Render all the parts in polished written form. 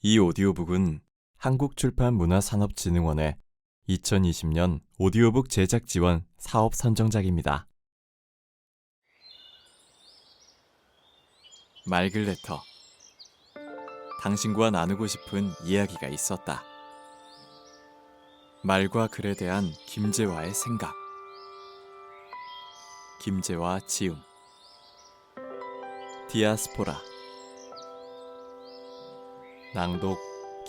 이 오디오북은 한국출판문화산업진흥원의 2020년 오디오북 제작 지원 사업 선정작입니다. 말글레터. 당신과 나누고 싶은 이야기가 있었다. 말과 글에 대한 김재화의 생각. 김재화 지음. 디아스포라. 낭독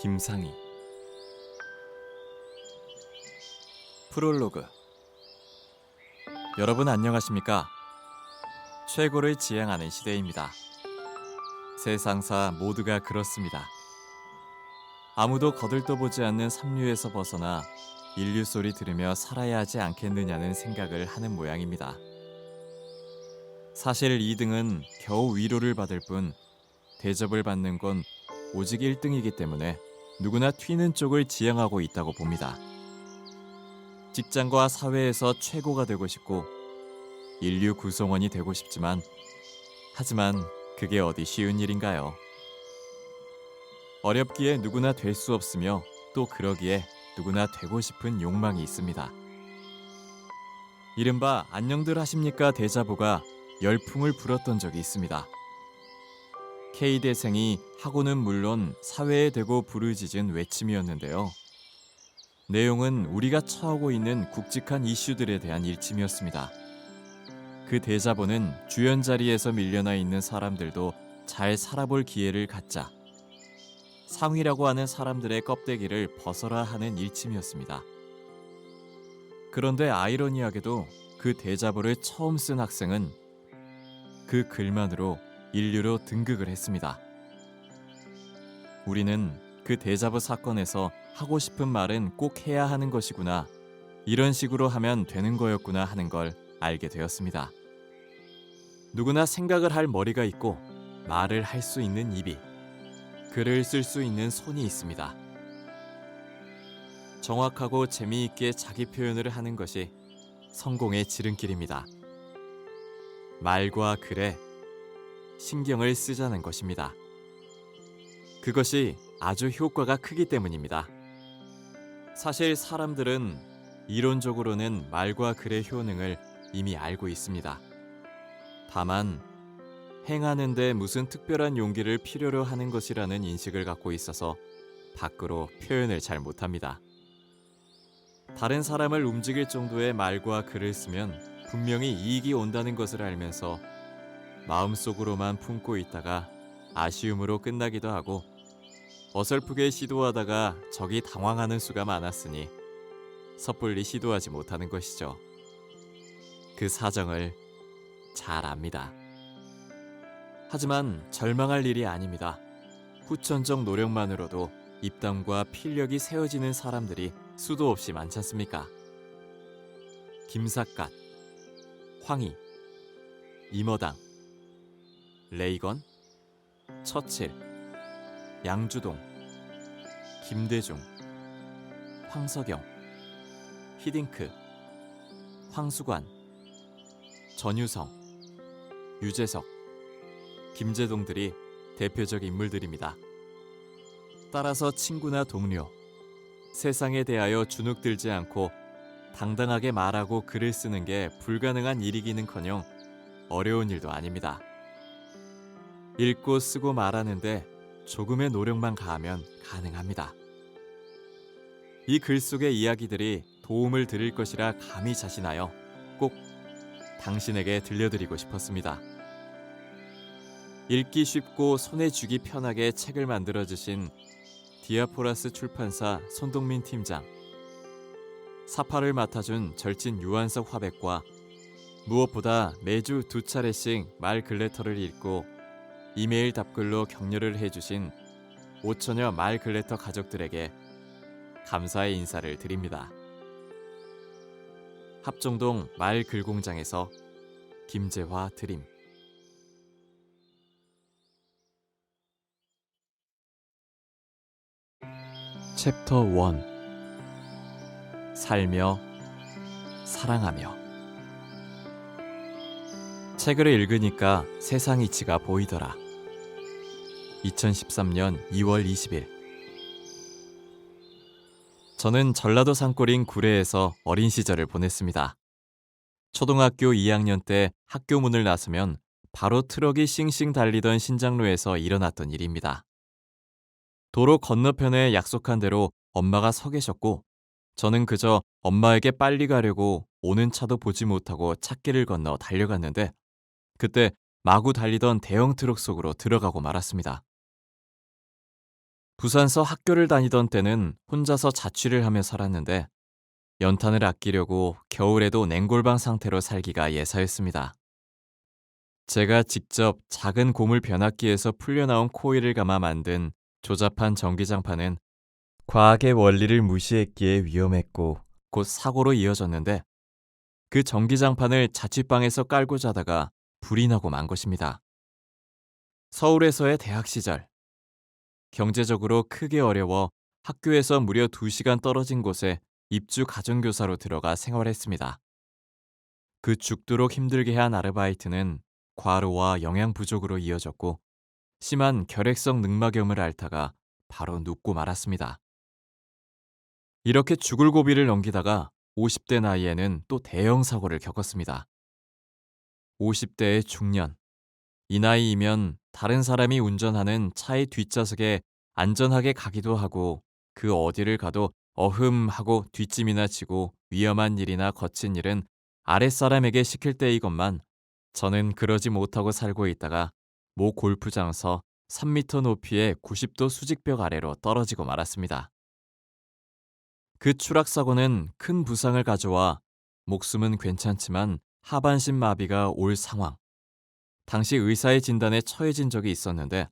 김상희. 프롤로그. 여러분 안녕하십니까? 최고를 지향하는 시대입니다. 세상사 모두가 그렇습니다. 아무도 거들떠보지 않는 삼류에서 벗어나 인류 소리 들으며 살아야 하지 않겠느냐는 생각을 하는 모양입니다. 사실 2등은 겨우 위로를 받을 뿐 대접을 받는 건 오직 1등이기 때문에 누구나 튀는 쪽을 지향하고 있다고 봅니다. 직장과 사회에서 최고가 되고 싶고 인류 구성원이 되고 싶지만 하지만 그게 어디 쉬운 일인가요? 어렵기에 누구나 될 수 없으며 또 그러기에 누구나 되고 싶은 욕망이 있습니다. 이른바 안녕들 하십니까 대자보가 열풍을 불었던 적이 있습니다. K대생이 하고는 물론 사회에 대고 부르짖은 외침이었는데요. 내용은 우리가 처하고 있는 굵직한 이슈들에 대한 일침이었습니다. 그 대자보는 주연 자리에서 밀려나 있는 사람들도 잘 살아볼 기회를 갖자. 상위라고 하는 사람들의 껍데기를 벗어라 하는 일침이었습니다. 그런데 아이러니하게도 그 대자보를 처음 쓴 학생은 그 글만으로 인류로 등극을 했습니다. 우리는 그 대자보 사건에서 하고 싶은 말은 꼭 해야 하는 것이구나, 이런 식으로 하면 되는 거였구나 하는 걸 알게 되었습니다. 누구나 생각을 할 머리가 있고 말을 할 수 있는 입이, 글을 쓸 수 있는 손이 있습니다. 정확하고 재미있게 자기 표현을 하는 것이 성공의 지름길입니다. 말과 글에 신경을 쓰자는 것입니다. 그것이 아주 효과가 크기 때문입니다. 사실 사람들은 이론적으로는 말과 글의 효능을 이미 알고 있습니다. 다만 행하는데 무슨 특별한 용기를 필요로 하는 것이라는 인식을 갖고 있어서 밖으로 표현을 잘 못합니다. 다른 사람을 움직일 정도의 말과 글을 쓰면 분명히 이익이 온다는 것을 알면서 마음속으로만 품고 있다가 아쉬움으로 끝나기도 하고 어설프게 시도하다가 적이 당황하는 수가 많았으니 섣불리 시도하지 못하는 것이죠. 그 사정을 잘 압니다. 하지만 절망할 일이 아닙니다. 후천적 노력만으로도 입담과 필력이 세워지는 사람들이 수도 없이 많지 않습니까? 김삿갓, 황희, 임어당, 레이건, 처칠, 양주동, 김대중, 황석영, 히딩크, 황수관, 전유성, 유재석, 김재동들이 대표적 인물들입니다. 따라서 친구나 동료, 세상에 대하여 주눅들지 않고 당당하게 말하고 글을 쓰는 게 불가능한 일이기는커녕 어려운 일도 아닙니다. 읽고 쓰고 말하는데 조금의 노력만 가하면 가능합니다. 이 글 속의 이야기들이 도움을 드릴 것이라 감히 자신하여 꼭 당신에게 들려드리고 싶었습니다. 읽기 쉽고 손에 쥐기 편하게 책을 만들어주신 디아포라스 출판사 손동민 팀장, 사파를 맡아준 절친 유한석 화백과 무엇보다 매주 2차례씩 말 글래터를 읽고 이메일 답글로 격려를 해주신 5천여 말 글래터 가족들에게 감사의 인사를 드립니다. 합정동 말 글공장에서 김재화 드림. 챕터 1. 살며 사랑하며. 책을 읽으니까 세상 이치가 보이더라. 2013년 2월 20일 저는 전라도 산골인 구례에서 어린 시절을 보냈습니다. 초등학교 2학년 때 학교 문을 나서면 바로 트럭이 싱싱 달리던 신장로에서 일어났던 일입니다. 도로 건너편에 약속한 대로 엄마가 서 계셨고, 저는 그저 엄마에게 빨리 가려고 오는 차도 보지 못하고 찻길을 건너 달려갔는데, 그때 마구 달리던 대형 트럭 속으로 들어가고 말았습니다. 부산서 학교를 다니던 때는 혼자서 자취를 하며 살았는데, 연탄을 아끼려고 겨울에도 냉골방 상태로 살기가 예사였습니다. 제가 직접 작은 고물 변압기에서 풀려나온 코일을 감아 만든 조잡한 전기장판은 과학의 원리를 무시했기에 위험했고 곧 사고로 이어졌는데, 그 전기장판을 자취방에서 깔고 자다가 불이 나고 만 것입니다. 서울에서의 대학 시절, 경제적으로 크게 어려워 학교에서 무려 2시간 떨어진 곳에 입주 가정교사로 들어가 생활했습니다. 그 죽도록 힘들게 한 아르바이트는 과로와 영양 부족으로 이어졌고, 심한 결핵성 늑막염을 앓다가 바로 눕고 말았습니다. 이렇게 죽을 고비를 넘기다가 50대 나이에는 또 대형 사고를 겪었습니다. 50대의 중년. 이 나이이면 다른 사람이 운전하는 차의 뒷좌석에 안전하게 가기도 하고, 그 어디를 가도 어흠 하고 뒷짐이나 지고 위험한 일이나 거친 일은 아랫사람에게 시킬 때이건만, 저는 그러지 못하고 살고 있다가 모 골프장서 3m 높이의 90도 수직벽 아래로 떨어지고 말았습니다. 그 추락사고는 큰 부상을 가져와 목숨은 괜찮지만 하반신 마비가 올 상황. 당시 의사의 진단에 처해진 적이 있었는데,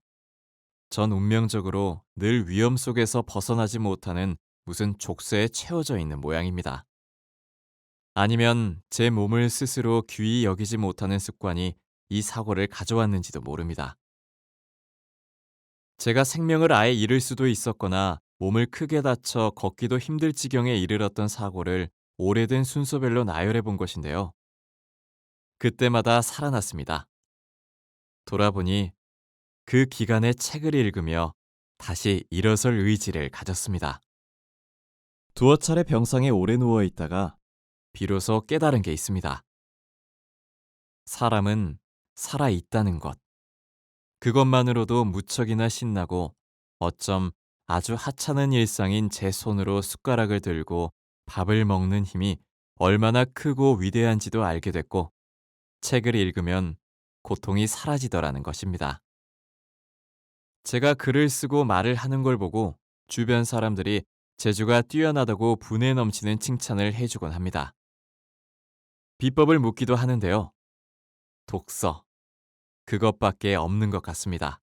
전 운명적으로 늘 위험 속에서 벗어나지 못하는 무슨 족쇄에 채워져 있는 모양입니다. 아니면 제 몸을 스스로 귀히 여기지 못하는 습관이 이 사고를 가져왔는지도 모릅니다. 제가 생명을 아예 잃을 수도 있었거나 몸을 크게 다쳐 걷기도 힘들 지경에 이르렀던 사고를 오래된 순서별로 나열해 본 것인데요. 그때마다 살아났습니다. 돌아보니 그 기간에 책을 읽으며 다시 일어설 의지를 가졌습니다. 두어 차례 병상에 오래 누워 있다가 비로소 깨달은 게 있습니다. 사람은 살아있다는 것. 그것만으로도 무척이나 신나고, 어쩜 아주 하찮은 일상인 제 손으로 숟가락을 들고 밥을 먹는 힘이 얼마나 크고 위대한지도 알게 됐고, 책을 읽으면 고통이 사라지더라는 것입니다. 제가 글을 쓰고 말을 하는 걸 보고 주변 사람들이 재주가 뛰어나다고 분에 넘치는 칭찬을 해주곤 합니다. 비법을 묻기도 하는데요. 독서. 그것밖에 없는 것 같습니다.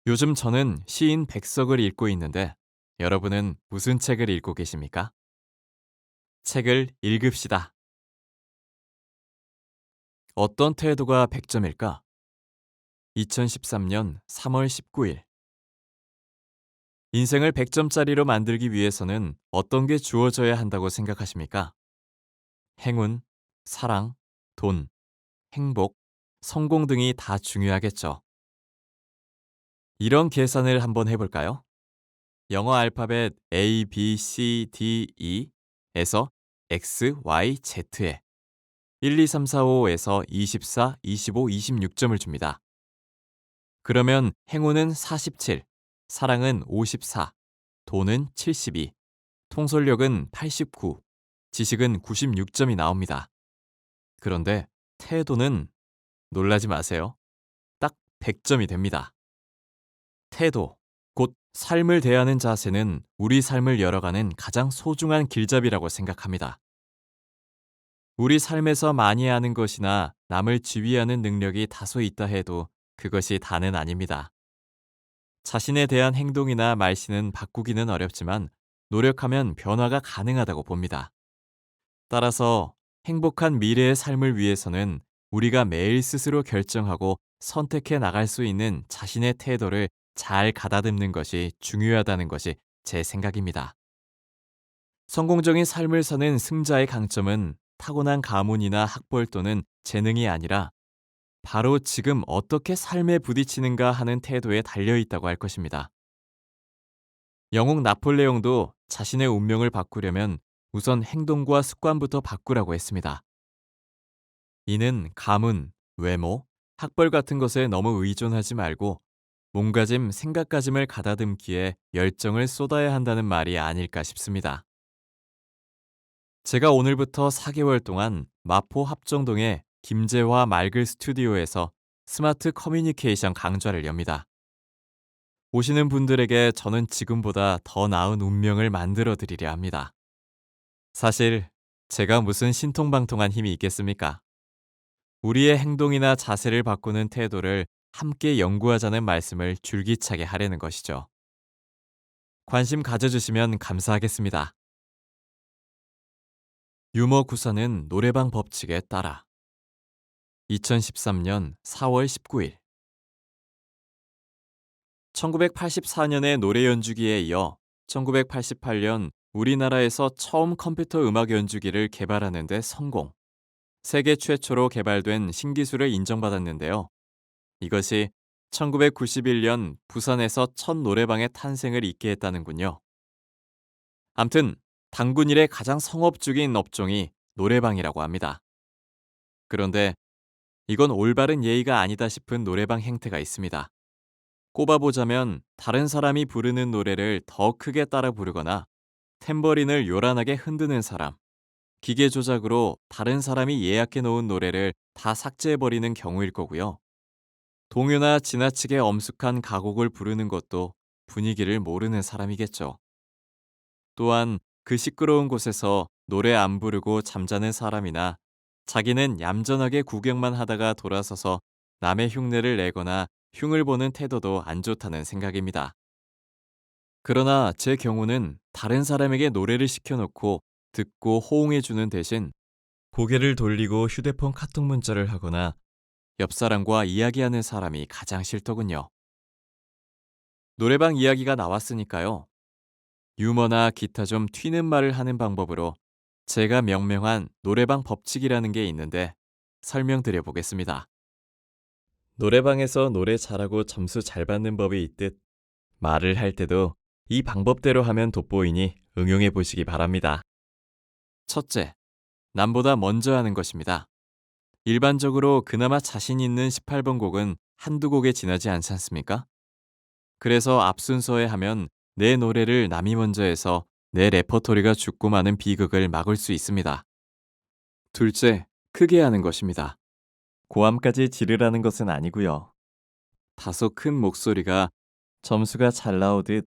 요즘 저는 시인 백석을 읽고 있는데, 여러분은 무슨 책을 읽고 계십니까? 책을 읽읍시다. 어떤 태도가 100점일까? 2013년 3월 19일. 인생을 100점짜리로 만들기 위해서는 어떤 게 주어져야 한다고 생각하십니까? 행운, 사랑, 돈, 행복, 성공 등이 다 중요하겠죠. 이런 계산을 한번 해볼까요? 영어 알파벳 A, B, C, D, E에서 X, Y, Z에 1, 2, 3, 4, 5에서 24, 25, 26점을 줍니다. 그러면 행운은 47, 사랑은 54, 돈은 72, 통솔력은 89, 지식은 96점이 나옵니다. 그런데 태도는 놀라지 마세요. 딱 100점이 됩니다. 태도, 곧 삶을 대하는 자세는 우리 삶을 열어가는 가장 소중한 길잡이라고 생각합니다. 우리 삶에서 많이 하는 것이나 남을 지휘하는 능력이 다소 있다 해도 그것이 다는 아닙니다. 자신에 대한 행동이나 말씨는 바꾸기는 어렵지만 노력하면 변화가 가능하다고 봅니다. 따라서 행복한 미래의 삶을 위해서는 우리가 매일 스스로 결정하고 선택해 나갈 수 있는 자신의 태도를 잘 가다듬는 것이 중요하다는 것이 제 생각입니다. 성공적인 삶을 사는 승자의 강점은 타고난 가문이나 학벌 또는 재능이 아니라 바로 지금 어떻게 삶에 부딪히는가 하는 태도에 달려 있다고 할 것입니다. 영웅 나폴레옹도 자신의 운명을 바꾸려면 우선 행동과 습관부터 바꾸라고 했습니다. 이는 가문, 외모, 학벌 같은 것에 너무 의존하지 말고 몸가짐, 생각가짐을 가다듬기에 열정을 쏟아야 한다는 말이 아닐까 싶습니다. 제가 오늘부터 4개월 동안 마포 합정동의 김재화 말글 스튜디오에서 스마트 커뮤니케이션 강좌를 엽니다. 오시는 분들에게 저는 지금보다 더 나은 운명을 만들어 드리려 합니다. 사실 제가 무슨 신통방통한 힘이 있겠습니까? 우리의 행동이나 자세를 바꾸는 태도를 함께 연구하자는 말씀을 줄기차게 하려는 것이죠. 관심 가져주시면 감사하겠습니다. 유머 구사는 노래방 법칙에 따라 2013년 4월 19일 1984년의 노래 연주기에 이어 1988년 우리나라에서 처음 컴퓨터 음악 연주기를 개발하는 데 성공. 세계 최초로 개발된 신기술을 인정받았는데요. 이것이 1991년 부산에서 첫 노래방의 탄생을 잇게 했다는군요. 암튼 단군 일의 가장 성업적인 업종이 노래방이라고 합니다. 그런데 이건 올바른 예의가 아니다 싶은 노래방 행태가 있습니다. 꼽아보자면 다른 사람이 부르는 노래를 더 크게 따라 부르거나 탬버린을 요란하게 흔드는 사람, 기계 조작으로 다른 사람이 예약해 놓은 노래를 다 삭제해버리는 경우일 거고요. 동요나 지나치게 엄숙한 가곡을 부르는 것도 분위기를 모르는 사람이겠죠. 또한 그 시끄러운 곳에서 노래 안 부르고 잠자는 사람이나 자기는 얌전하게 구경만 하다가 돌아서서 남의 흉내를 내거나 흉을 보는 태도도 안 좋다는 생각입니다. 그러나 제 경우는 다른 사람에게 노래를 시켜놓고 듣고 호응해주는 대신 고개를 돌리고 휴대폰 카톡 문자를 하거나 옆 사람과 이야기하는 사람이 가장 싫더군요. 노래방 이야기가 나왔으니까요. 유머나 기타 좀 튀는 말을 하는 방법으로 제가 명명한 노래방 법칙이라는 게 있는데 설명드려 보겠습니다. 노래방에서 노래 잘하고 점수 잘 받는 법이 있듯 말을 할 때도 이 방법대로 하면 돋보이니 응용해 보시기 바랍니다. 첫째, 남보다 먼저 하는 것입니다. 일반적으로 그나마 자신 있는 18번 곡은 한두 곡에 지나지 않지 않습니까? 그래서 앞 순서에 하면 내 노래를 남이 먼저 해서 내 레퍼토리가 죽고 마는 비극을 막을 수 있습니다. 둘째, 크게 하는 것입니다. 고함까지 지르라는 것은 아니고요. 다소 큰 목소리가 점수가 잘 나오듯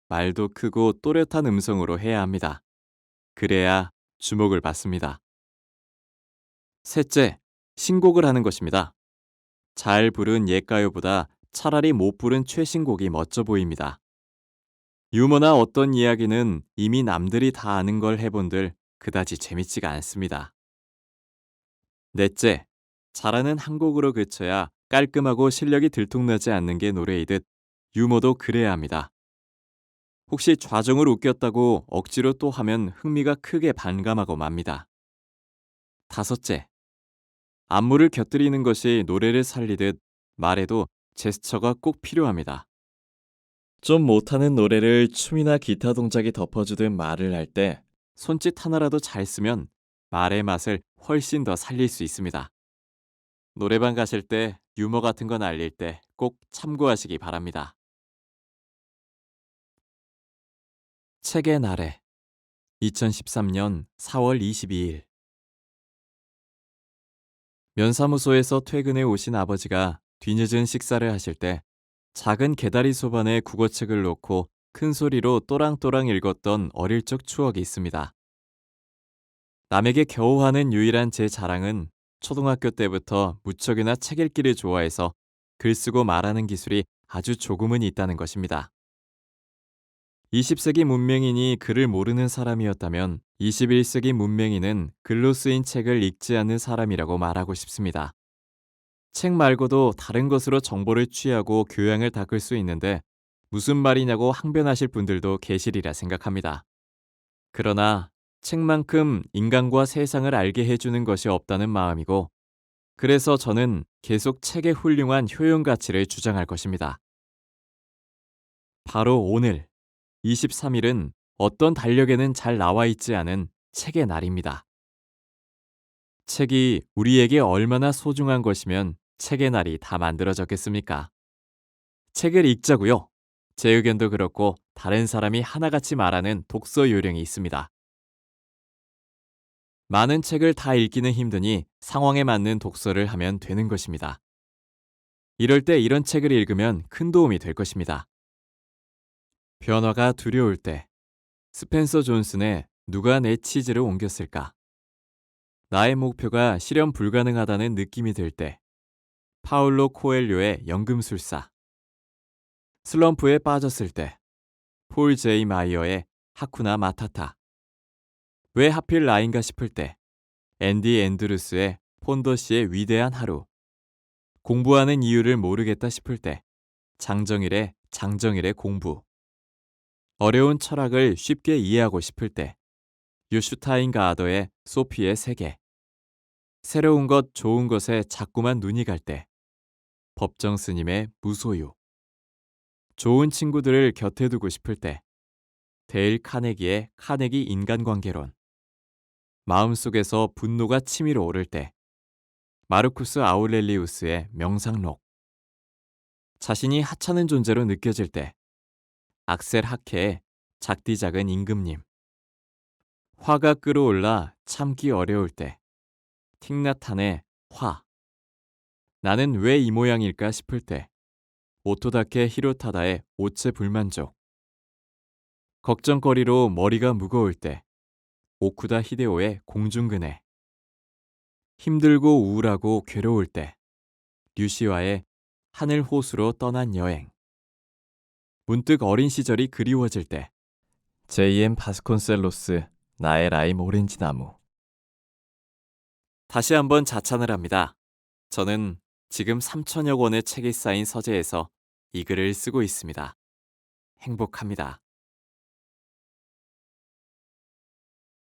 말도 크고 또렷한 음성으로 해야 합니다. 그래야 주목을 받습니다. 셋째, 신곡을 하는 것입니다. 잘 부른 옛가요보다 차라리 못 부른 최신곡이 멋져 보입니다. 유머나 어떤 이야기는 이미 남들이 다 아는 걸 해본들 그다지 재밌지가 않습니다. 넷째, 잘하는 한 곡으로 그쳐야 깔끔하고 실력이 들통나지 않는 게 노래이듯 유머도 그래야 합니다. 혹시 좌정을 웃겼다고 억지로 또 하면 흥미가 크게 반감하고 맙니다. 다섯째, 안무를 곁들이는 것이 노래를 살리듯 말에도 제스처가 꼭 필요합니다. 좀 못하는 노래를 춤이나 기타 동작이 덮어주듯 말을 할 때 손짓 하나라도 잘 쓰면 말의 맛을 훨씬 더 살릴 수 있습니다. 노래방 가실 때 유머 같은 건 알릴 때 꼭 참고하시기 바랍니다. 책의 나래 2013년 4월 22일 면사무소에서 퇴근해 오신 아버지가 뒤늦은 식사를 하실 때 작은 개다리 소반에 국어책을 놓고 큰 소리로 또랑또랑 읽었던 어릴 적 추억이 있습니다. 남에게 겨우 하는 유일한 제 자랑은 초등학교 때부터 무척이나 책 읽기를 좋아해서 글 쓰고 말하는 기술이 아주 조금은 있다는 것입니다. 20세기 문명인이 글을 모르는 사람이었다면 21세기 문명인은 글로 쓰인 책을 읽지 않는 사람이라고 말하고 싶습니다. 책 말고도 다른 것으로 정보를 취하고 교양을 닦을 수 있는데 무슨 말이냐고 항변하실 분들도 계시리라 생각합니다. 그러나 책만큼 인간과 세상을 알게 해주는 것이 없다는 마음이고 그래서 저는 계속 책의 훌륭한 효용 가치를 주장할 것입니다. 바로 오늘 23일은 어떤 달력에는 잘 나와 있지 않은 책의 날입니다. 책이 우리에게 얼마나 소중한 것이면 책의 날이 다 만들어졌겠습니까? 책을 읽자고요. 제 의견도 그렇고 다른 사람이 하나같이 말하는 독서 요령이 있습니다. 많은 책을 다 읽기는 힘드니 상황에 맞는 독서를 하면 되는 것입니다. 이럴 때 이런 책을 읽으면 큰 도움이 될 것입니다. 변화가 두려울 때 스펜서 존슨의 누가 내 치즈를 옮겼을까? 나의 목표가 실현 불가능하다는 느낌이 들 때 파울로 코엘료의 연금술사. 슬럼프에 빠졌을 때 폴 제이 마이어의 하쿠나 마타타. 왜 하필 나인가 싶을 때 앤디 앤드루스의 폰더시의 위대한 하루. 공부하는 이유를 모르겠다 싶을 때 장정일의 공부. 어려운 철학을 쉽게 이해하고 싶을 때 유슈타인 가아더의 소피의 세계. 새로운 것, 좋은 것에 자꾸만 눈이 갈 때 법정 스님의 무소유. 좋은 친구들을 곁에 두고 싶을 때 데일 카네기의 카네기 인간관계론. 마음속에서 분노가 치밀어 오를 때 마르쿠스 아우렐리우스의 명상록. 자신이 하찮은 존재로 느껴질 때 악셀 하케의 작디 작은 임금님. 화가 끓어올라 참기 어려울 때 틱나탄의 화. 나는 왜 이 모양일까 싶을 때 오토다케 히로타다의 오체 불만족. 걱정거리로 머리가 무거울 때 오쿠다 히데오의 공중근해. 힘들고 우울하고 괴로울 때 류시와의 하늘 호수로 떠난 여행. 문득 어린 시절이 그리워질 때 J.M. 바스콘셀로스 나의 라임 오렌지 나무. 다시 한번 자찬을 합니다. 저는 지금 3천여 권의 책이 쌓인 서재에서 이 글을 쓰고 있습니다. 행복합니다.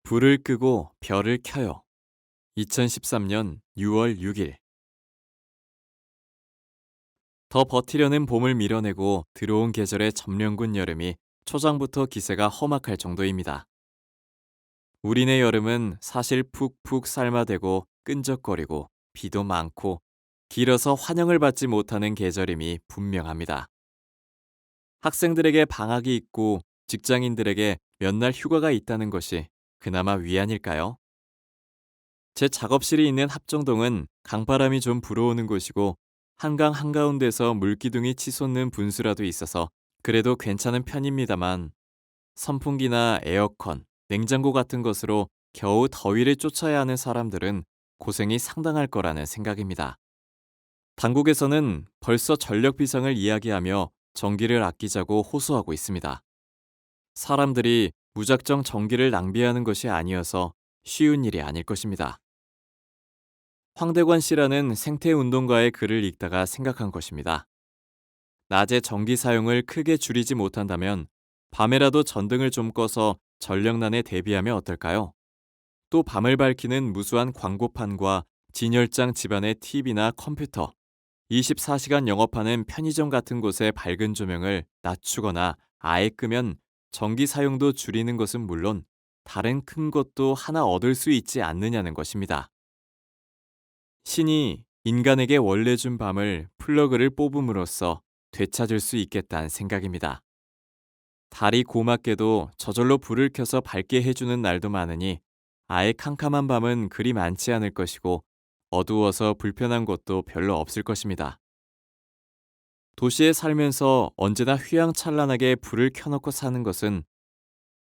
불을 끄고 별을 켜요. 2013년 6월 6일. 더 버티려는 봄을 밀어내고 들어온 계절의 점령군 여름이 초장부터 기세가 험악할 정도입니다. 우리네 여름은 사실 푹푹 삶아대고 끈적거리고 비도 많고 길어서 환영을 받지 못하는 계절임이 분명합니다. 학생들에게 방학이 있고 직장인들에게 몇 날 휴가가 있다는 것이 그나마 위안일까요? 제 작업실이 있는 합정동은 강바람이 좀 불어오는 곳이고 한강 한가운데서 물기둥이 치솟는 분수라도 있어서 그래도 괜찮은 편입니다만 선풍기나 에어컨, 냉장고 같은 것으로 겨우 더위를 쫓아야 하는 사람들은 고생이 상당할 거라는 생각입니다. 당국에서는 벌써 전력 비상을 이야기하며 전기를 아끼자고 호소하고 있습니다. 사람들이 무작정 전기를 낭비하는 것이 아니어서 쉬운 일이 아닐 것입니다. 황대관 씨라는 생태운동가의 글을 읽다가 생각한 것입니다. 낮에 전기 사용을 크게 줄이지 못한다면 밤에라도 전등을 좀 꺼서 전력난에 대비하면 어떨까요? 또 밤을 밝히는 무수한 광고판과 진열장 집안의 TV나 컴퓨터, 24시간 영업하는 편의점 같은 곳의 밝은 조명을 낮추거나 아예 끄면 전기 사용도 줄이는 것은 물론 다른 큰 것도 하나 얻을 수 있지 않느냐는 것입니다. 신이 인간에게 원래 준 밤을 플러그를 뽑음으로써 되찾을 수 있겠다는 생각입니다. 달이 고맙게도 저절로 불을 켜서 밝게 해주는 날도 많으니 아예 캄캄한 밤은 그리 많지 않을 것이고 어두워서 불편한 곳도 별로 없을 것입니다. 도시에 살면서 언제나 휘황찬란하게 불을 켜놓고 사는 것은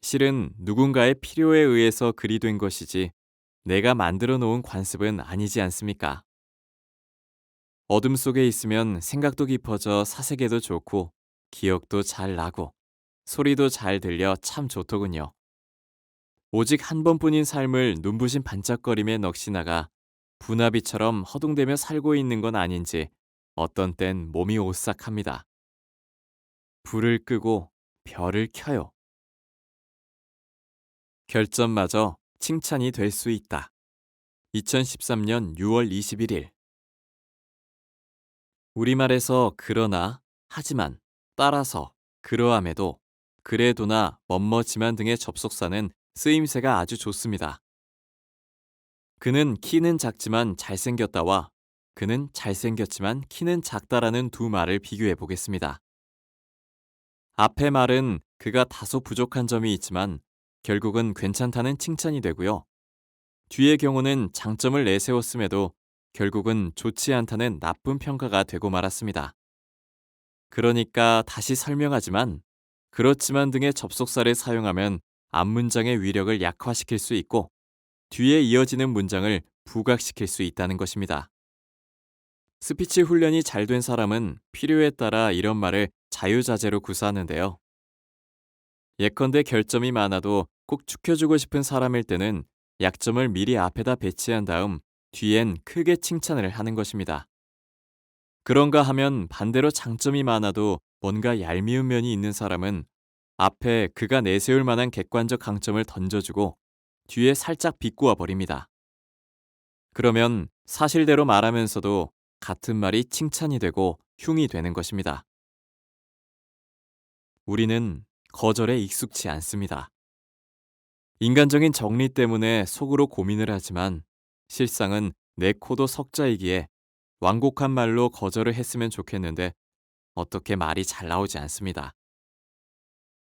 실은 누군가의 필요에 의해서 그리 된 것이지 내가 만들어 놓은 관습은 아니지 않습니까? 어둠 속에 있으면 생각도 깊어져 사색에도 좋고 기억도 잘 나고 소리도 잘 들려 참 좋더군요. 오직 한 번뿐인 삶을 눈부신 반짝거림에 넋이 분화비처럼 허둥대며 살고 있는 건 아닌지 어떤 땐 몸이 오싹합니다. 불을 끄고 별을 켜요. 결점마저 칭찬이 될 수 있다. 2013년 6월 21일. 우리말에서 그러나, 하지만, 따라서, 그러함에도 그래도나, 멋머지만 등의 접속사는 쓰임새가 아주 좋습니다. 그는 키는 작지만 잘생겼다와 그는 잘생겼지만 키는 작다라는 두 말을 비교해 보겠습니다. 앞의 말은 그가 다소 부족한 점이 있지만 결국은 괜찮다는 칭찬이 되고요. 뒤의 경우는 장점을 내세웠음에도 결국은 좋지 않다는 나쁜 평가가 되고 말았습니다. 그러니까 다시 설명하지만 그렇지만 등의 접속사를 사용하면 앞문장의 위력을 약화시킬 수 있고 뒤에 이어지는 문장을 부각시킬 수 있다는 것입니다. 스피치 훈련이 잘 된 사람은 필요에 따라 이런 말을 자유자재로 구사하는데요. 예컨대 결점이 많아도 꼭 죽여주고 싶은 사람일 때는 약점을 미리 앞에다 배치한 다음 뒤엔 크게 칭찬을 하는 것입니다. 그런가 하면 반대로 장점이 많아도 뭔가 얄미운 면이 있는 사람은 앞에 그가 내세울 만한 객관적 강점을 던져주고 뒤에 살짝 비꼬아 버립니다. 그러면 사실대로 말하면서도 같은 말이 칭찬이 되고 흉이 되는 것입니다. 우리는 거절에 익숙치 않습니다. 인간적인 정리 때문에 속으로 고민을 하지만 실상은 내 코도 석자이기에 완곡한 말로 거절을 했으면 좋겠는데 어떻게 말이 잘 나오지 않습니다.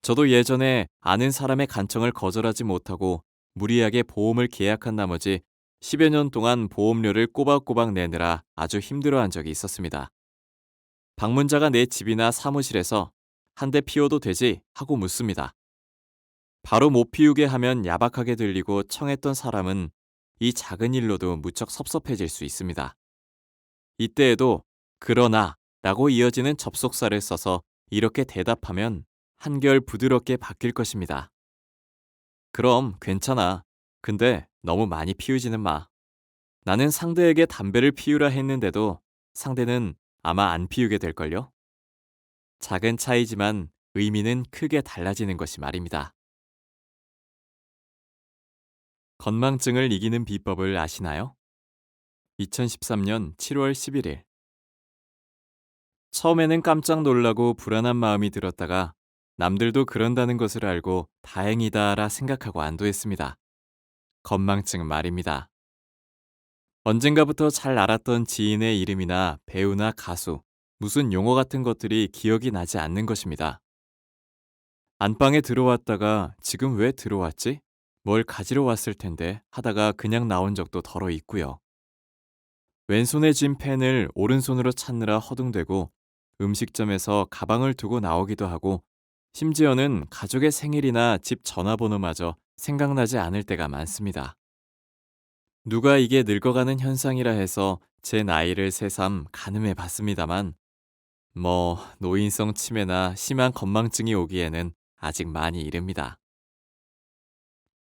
저도 예전에 아는 사람의 간청을 거절하지 못하고 무리하게 보험을 계약한 나머지 10여 년 동안 보험료를 꼬박꼬박 내느라 아주 힘들어한 적이 있었습니다. 방문자가 내 집이나 사무실에서 한 대 피워도 되지? 하고 묻습니다. 바로 못 피우게 하면 야박하게 들리고 청했던 사람은 이 작은 일로도 무척 섭섭해질 수 있습니다. 이때에도 그러나 라고 이어지는 접속사를 써서 이렇게 대답하면 한결 부드럽게 바뀔 것입니다. 그럼 괜찮아. 근데 너무 많이 피우지는 마. 나는 상대에게 담배를 피우라 했는데도 상대는 아마 안 피우게 될걸요? 작은 차이지만 의미는 크게 달라지는 것이 말입니다. 건망증을 이기는 비법을 아시나요? 2013년 7월 11일. 처음에는 깜짝 놀라고 불안한 마음이 들었다가 남들도 그런다는 것을 알고 다행이다라 생각하고 안도했습니다. 건망증은 말입니다. 언젠가부터 잘 알았던 지인의 이름이나 배우나 가수, 무슨 용어 같은 것들이 기억이 나지 않는 것입니다. 안방에 들어왔다가 지금 왜 들어왔지? 뭘 가지러 왔을 텐데 하다가 그냥 나온 적도 덜어 있고요. 왼손에 쥔 펜을 오른손으로 찾느라 허둥대고 음식점에서 가방을 두고 나오기도 하고 심지어는 가족의 생일이나 집 전화번호마저 생각나지 않을 때가 많습니다. 누가 이게 늙어가는 현상이라 해서 제 나이를 새삼 가늠해 봤습니다만 노인성 치매나 심한 건망증이 오기에는 아직 많이 이릅니다.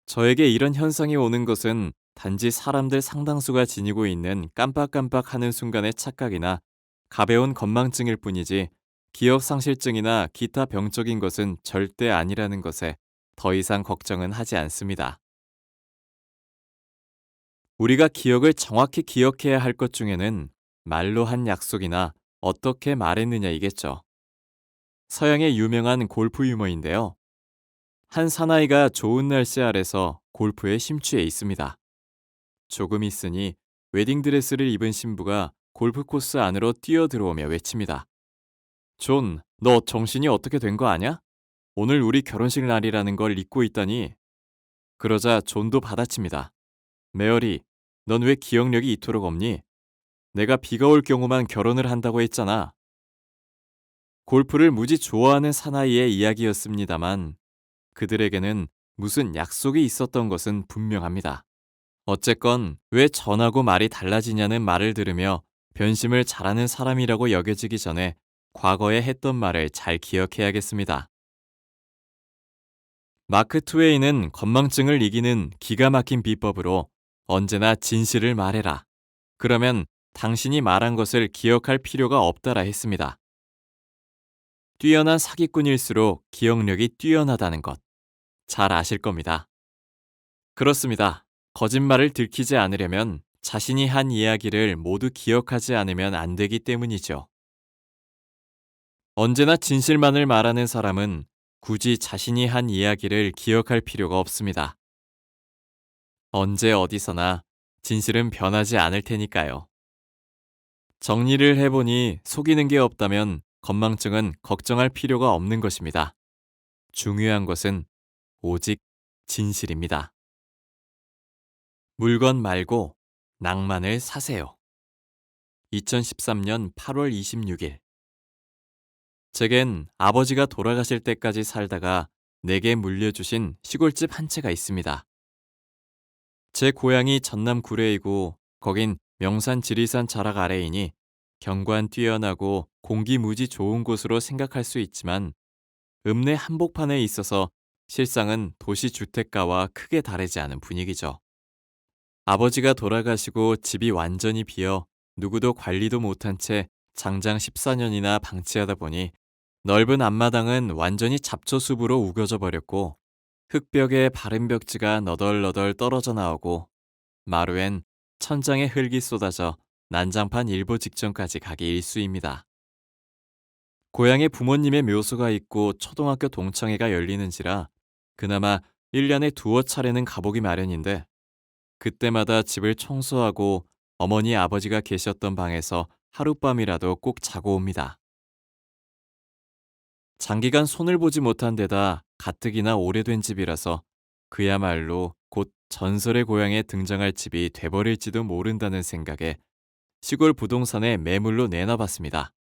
저에게 이런 현상이 오는 것은 단지 사람들 상당수가 지니고 있는 깜빡깜빡하는 순간의 착각이나 가벼운 건망증일 뿐이지 기억상실증이나 기타 병적인 것은 절대 아니라는 것에 더 이상 걱정은 하지 않습니다. 우리가 기억을 정확히 기억해야 할 것 중에는 말로 한 약속이나 어떻게 말했느냐이겠죠. 서양의 유명한 골프 유머인데요. 한 사나이가 좋은 날씨 아래서 골프에 심취해 있습니다. 조금 있으니 웨딩드레스를 입은 신부가 골프 코스 안으로 뛰어들어오며 외칩니다. 존, 너 정신이 어떻게 된 거 아냐? 오늘 우리 결혼식 날이라는 걸 잊고 있다니. 그러자 존도 받아칩니다. 메어리, 넌 왜 기억력이 이토록 없니? 내가 비가 올 경우만 결혼을 한다고 했잖아. 골프를 무지 좋아하는 사나이의 이야기였습니다만 그들에게는 무슨 약속이 있었던 것은 분명합니다. 어쨌건 왜 전하고 말이 달라지냐는 말을 들으며 변심을 잘하는 사람이라고 여겨지기 전에 과거에 했던 말을 잘 기억해야겠습니다. 마크 트웨이는 건망증을 이기는 기가 막힌 비법으로 언제나 진실을 말해라. 그러면 당신이 말한 것을 기억할 필요가 없다라 했습니다. 뛰어난 사기꾼일수록 기억력이 뛰어나다는 것. 잘 아실 겁니다. 그렇습니다. 거짓말을 들키지 않으려면 자신이 한 이야기를 모두 기억하지 않으면 안 되기 때문이죠. 언제나 진실만을 말하는 사람은 굳이 자신이 한 이야기를 기억할 필요가 없습니다. 언제 어디서나 진실은 변하지 않을 테니까요. 정리를 해보니 속이는 게 없다면 건망증은 걱정할 필요가 없는 것입니다. 중요한 것은 오직 진실입니다. 물건 말고 낭만을 사세요. 2013년 8월 26일. 제겐 아버지가 돌아가실 때까지 살다가 내게 물려주신 시골집 한 채가 있습니다. 제 고향이 전남 구례이고 거긴 명산 지리산 자락 아래이니 경관 뛰어나고 공기 무지 좋은 곳으로 생각할 수 있지만 읍내 한복판에 있어서 실상은 도시 주택가와 크게 다르지 않은 분위기죠. 아버지가 돌아가시고 집이 완전히 비어 누구도 관리도 못한 채 장장 14년이나 방치하다 보니 넓은 앞마당은 완전히 잡초숲으로 우겨져 버렸고 흙벽에 바른 벽지가 너덜너덜 떨어져 나오고 마루엔 천장에 흙이 쏟아져 난장판 일보 직전까지 가기 일쑤입니다. 고향에 부모님의 묘소가 있고 초등학교 동창회가 열리는지라 그나마 1년에 두어 차례는 가보기 마련인데 그때마다 집을 청소하고 어머니 아버지가 계셨던 방에서 하룻밤이라도 꼭 자고 옵니다. 장기간 손을 보지 못한 데다 가뜩이나 오래된 집이라서 그야말로 곧 전설의 고향에 등장할 집이 돼버릴지도 모른다는 생각에 시골 부동산에 매물로 내놔봤습니다.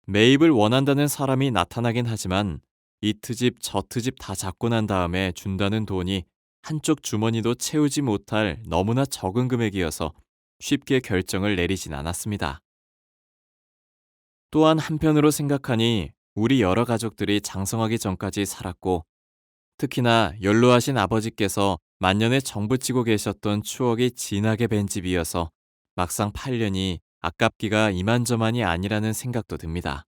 매입을 원한다는 사람이 나타나긴 하지만 이 트집 저 트집 다 잡고 난 다음에 준다는 돈이 한쪽 주머니도 채우지 못할 너무나 적은 금액이어서 쉽게 결정을 내리진 않았습니다. 또한 한편으로 생각하니 우리 여러 가족들이 장성하기 전까지 살았고 특히나 연로하신 아버지께서 만년에 정붙이고 계셨던 추억이 진하게 밴 집이어서 막상 팔려니 아깝기가 이만저만이 아니라는 생각도 듭니다.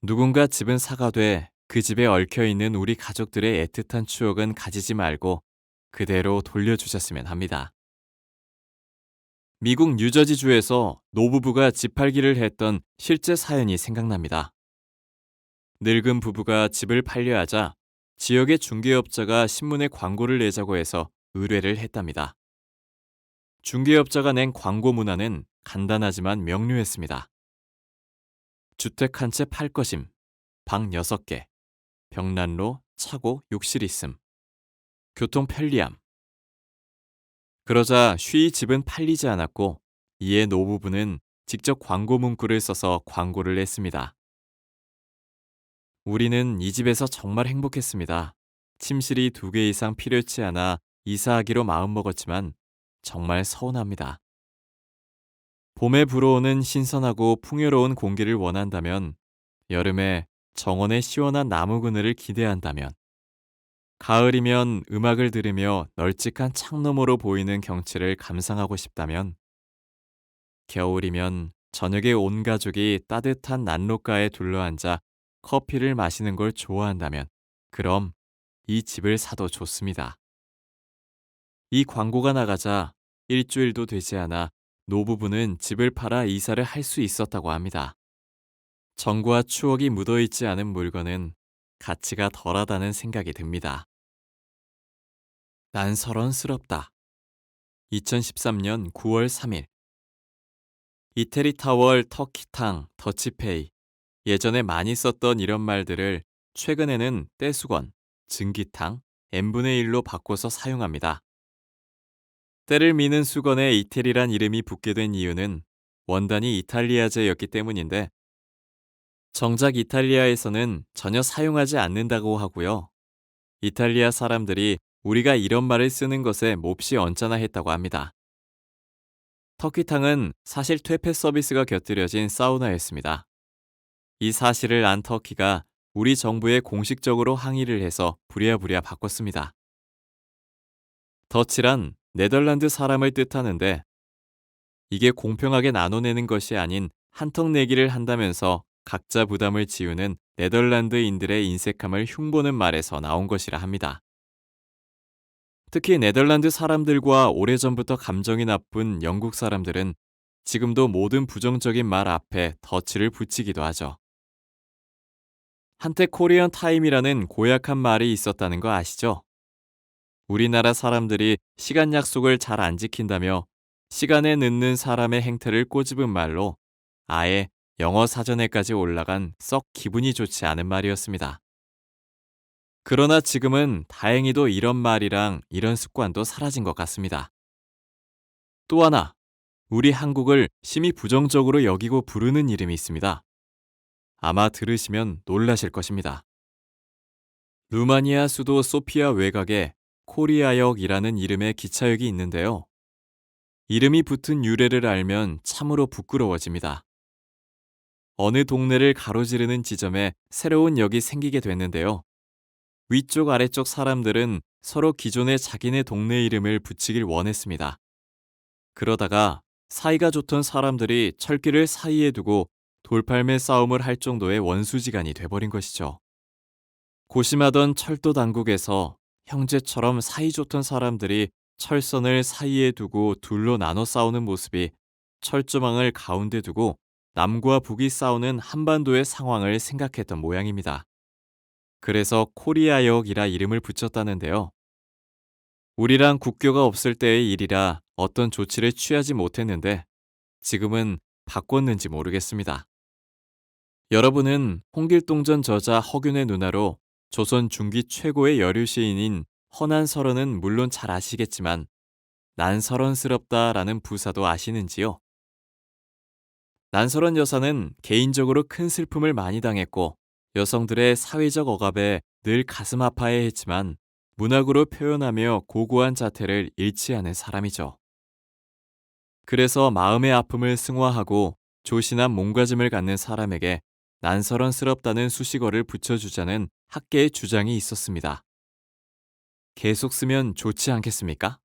누군가 집은 사가되 그 집에 얽혀있는 우리 가족들의 애틋한 추억은 가지지 말고 그대로 돌려주셨으면 합니다. 미국 뉴저지주에서 노부부가 집 팔기를 했던 실제 사연이 생각납니다. 늙은 부부가 집을 팔려 하자 지역의 중개업자가 신문에 광고를 내자고 해서 의뢰를 했답니다. 중개업자가 낸 광고 문안은 간단하지만 명료했습니다. 주택 한 채 팔 것임, 방 6개, 벽난로, 차고, 욕실 있음, 교통 편리함. 그러자 쉬이 집은 팔리지 않았고 이에 노부부는 직접 광고 문구를 써서 광고를 냈습니다. 우리는 이 집에서 정말 행복했습니다. 침실이 2개 이상 필요치 않아 이사하기로 마음먹었지만 정말 서운합니다. 봄에 불어오는 신선하고 풍요로운 공기를 원한다면, 여름에 정원의 시원한 나무 그늘을 기대한다면, 가을이면 음악을 들으며 널찍한 창너머로 보이는 경치를 감상하고 싶다면, 겨울이면 저녁에 온 가족이 따뜻한 난로가에 둘러앉아 커피를 마시는 걸 좋아한다면, 그럼 이 집을 사도 좋습니다. 이 광고가 나가자 일주일도 되지 않아 노부부는 집을 팔아 이사를 할 수 있었다고 합니다. 정과 추억이 묻어있지 않은 물건은 가치가 덜하다는 생각이 듭니다. 난설언스럽다. 2013년 9월 3일. 이태리 타월, 터키탕, 더치페이. 예전에 많이 썼던 이런 말들을 최근에는 떼수건, 증기탕, n분의 1로 바꿔서 사용합니다. 때를 미는 수건에 이태리란 이름이 붙게 된 이유는 원단이 이탈리아제였기 때문인데 정작 이탈리아에서는 전혀 사용하지 않는다고 하고요. 이탈리아 사람들이 우리가 이런 말을 쓰는 것에 몹시 언짢아 했다고 합니다. 터키탕은 사실 퇴폐 서비스가 곁들여진 사우나였습니다. 이 사실을 안 터키가 우리 정부에 공식적으로 항의를 해서 부랴부랴 바꿨습니다. 더치란 네덜란드 사람을 뜻하는데 이게 공평하게 나눠내는 것이 아닌 한턱 내기를 한다면서 각자 부담을 지우는 네덜란드인들의 인색함을 흉보는 말에서 나온 것이라 합니다. 특히 네덜란드 사람들과 오래전부터 감정이 나쁜 영국 사람들은 지금도 모든 부정적인 말 앞에 더치를 붙이기도 하죠. 한때 코리안 타임이라는 고약한 말이 있었다는 거 아시죠? 우리나라 사람들이 시간 약속을 잘 안 지킨다며 시간에 늦는 사람의 행태를 꼬집은 말로 아예 영어 사전에까지 올라간 썩 기분이 좋지 않은 말이었습니다. 그러나 지금은 다행히도 이런 말이랑 이런 습관도 사라진 것 같습니다. 또 하나, 우리 한국을 심히 부정적으로 여기고 부르는 이름이 있습니다. 아마 들으시면 놀라실 것입니다. 루마니아 수도 소피아 외곽에 코리아역이라는 이름의 기차역이 있는데요. 이름이 붙은 유래를 알면 참으로 부끄러워집니다. 어느 동네를 가로지르는 지점에 새로운 역이 생기게 됐는데요. 위쪽 아래쪽 사람들은 서로 기존의 자기네 동네 이름을 붙이길 원했습니다. 그러다가 사이가 좋던 사람들이 철길을 사이에 두고 돌팔매 싸움을 할 정도의 원수지간이 돼버린 것이죠. 고심하던 철도 당국에서 형제처럼 사이좋던 사람들이 철선을 사이에 두고 둘로 나눠 싸우는 모습이 철조망을 가운데 두고 남과 북이 싸우는 한반도의 상황을 생각했던 모양입니다. 그래서 코리아역이라 이름을 붙였다는데요. 우리랑 국교가 없을 때의 일이라 어떤 조치를 취하지 못했는데 지금은 바꿨는지 모르겠습니다. 여러분은 홍길동전 저자 허균의 누나로 조선 중기 최고의 여류 시인인 허난설원은 물론 잘 아시겠지만 난설원스럽다라는 부사도 아시는지요? 난설원 여사는 개인적으로 큰 슬픔을 많이 당했고 여성들의 사회적 억압에 늘 가슴 아파해했지만 문학으로 표현하며 고고한 자태를 잃지 않은 사람이죠. 그래서 마음의 아픔을 승화하고 조신한 몸가짐을 갖는 사람에게 난설원스럽다는 수식어를 붙여주자는 학계의 주장이 있었습니다. 계속 쓰면 좋지 않겠습니까?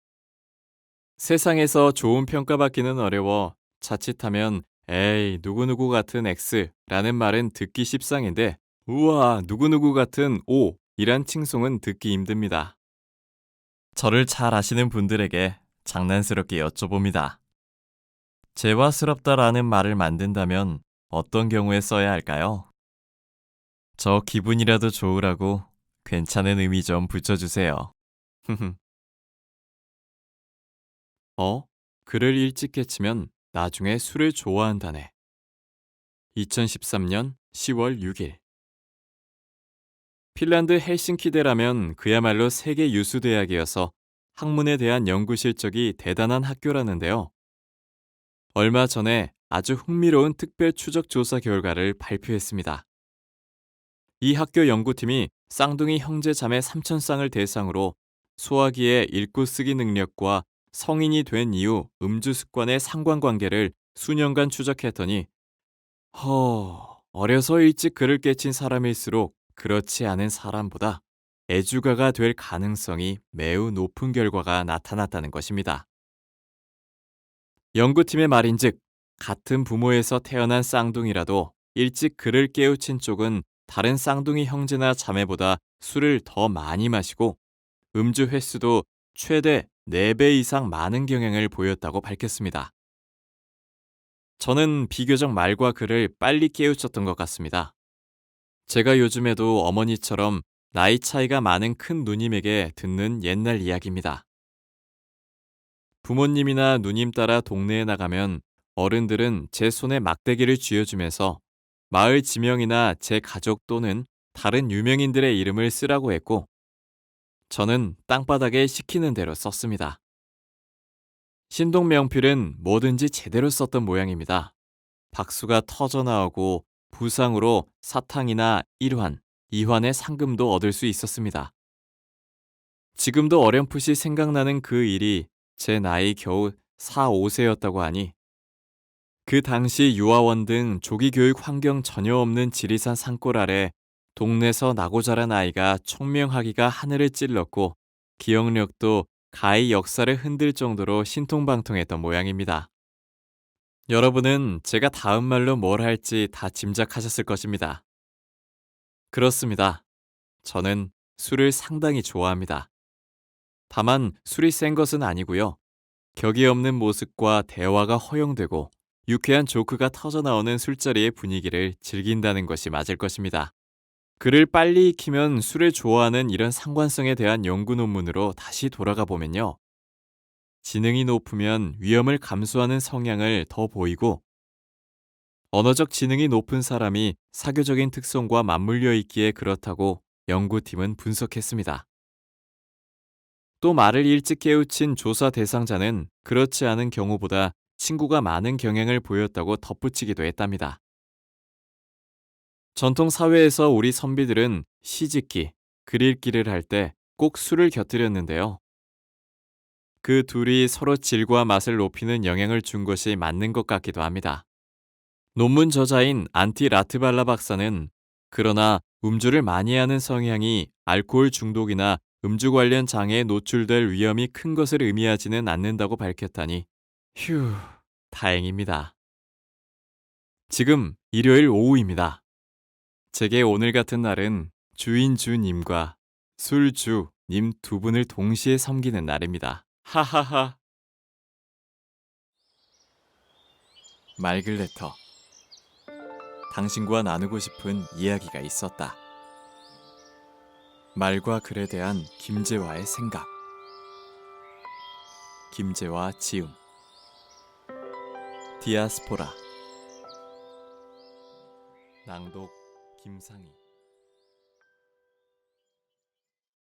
세상에서 좋은 평가받기는 어려워 자칫하면 에이 누구누구 같은 X라는 말은 듣기 십상인데 우와 누구누구 같은 O 이란 칭송은 듣기 힘듭니다. 저를 잘 아시는 분들에게 장난스럽게 여쭤봅니다. 재화스럽다라는 말을 만든다면 어떤 경우에 써야 할까요? 저 기분이라도 좋으라고 괜찮은 의미 좀 붙여주세요. 글을 일찍 깨치면 나중에 술을 좋아한다네. 2013년 10월 6일. 핀란드 헬싱키대라면 그야말로 세계 유수 대학이어서 학문에 대한 연구 실적이 대단한 학교라는데요. 얼마 전에 아주 흥미로운 특별 추적 조사 결과를 발표했습니다. 이 학교 연구팀이 쌍둥이 형제 자매 3,000쌍을 대상으로 소화기의 읽고 쓰기 능력과 성인이 된 이후 음주 습관의 상관관계를 수년간 추적했더니 어려서 일찍 글을 깨친 사람일수록 그렇지 않은 사람보다 애주가가 될 가능성이 매우 높은 결과가 나타났다는 것입니다. 연구팀의 말인즉 같은 부모에서 태어난 쌍둥이라도 일찍 글을 깨우친 쪽은 다른 쌍둥이 형제나 자매보다 술을 더 많이 마시고 음주 횟수도 최대 4배 이상 많은 경향을 보였다고 밝혔습니다. 저는 비교적 말과 글을 빨리 깨우쳤던 것 같습니다. 제가 요즘에도 어머니처럼 나이 차이가 많은 큰 누님에게 듣는 옛날 이야기입니다. 부모님이나 누님 따라 동네에 나가면 어른들은 제 손에 막대기를 쥐어주면서 마을 지명이나 제 가족 또는 다른 유명인들의 이름을 쓰라고 했고 저는 땅바닥에 시키는 대로 썼습니다. 신동명필은 뭐든지 제대로 썼던 모양입니다. 박수가 터져 나오고 부상으로 사탕이나 1환, 2환의 상금도 얻을 수 있었습니다. 지금도 어렴풋이 생각나는 그 일이 제 나이 겨우 4, 5세였다고 하니 그 당시 유아원 등 조기 교육 환경 전혀 없는 지리산 산골 아래 동네서 나고 자란 아이가 총명하기가 하늘을 찔렀고 기억력도 가히 역사를 흔들 정도로 신통방통했던 모양입니다. 여러분은 제가 다음 말로 뭘 할지 다 짐작하셨을 것입니다. 그렇습니다. 저는 술을 상당히 좋아합니다. 다만 술이 센 것은 아니고요. 격이 없는 모습과 대화가 허용되고 유쾌한 조크가 터져나오는 술자리의 분위기를 즐긴다는 것이 맞을 것입니다. 글을 빨리 익히면 술을 좋아하는 이런 상관성에 대한 연구 논문으로 다시 돌아가 보면요. 지능이 높으면 위험을 감수하는 성향을 더 보이고 언어적 지능이 높은 사람이 사교적인 특성과 맞물려 있기에 그렇다고 연구팀은 분석했습니다. 또 말을 일찍 깨우친 조사 대상자는 그렇지 않은 경우보다 친구가 많은 경향을 보였다고 덧붙이기도 했답니다. 전통 사회에서 우리 선비들은 시짓기, 글 읽기를 할 때 꼭 술을 곁들였는데요. 그 둘이 서로 질과 맛을 높이는 영향을 준 것이 맞는 것 같기도 합니다. 논문 저자인 안티 라트발라 박사는 그러나 음주를 많이 하는 성향이 알코올 중독이나 음주 관련 장애에 노출될 위험이 큰 것을 의미하지는 않는다고 밝혔다니 휴, 다행입니다. 지금 일요일 오후입니다. 제게 오늘 같은 날은 주인 주님과 술주님 두 분을 동시에 섬기는 날입니다. 하하하. 맑은 레터. 당신과 나누고 싶은 이야기가 있었다. 말과 글에 대한 김재화의 생각. 김재화 지음. 디아스포라. 낭독 김상희.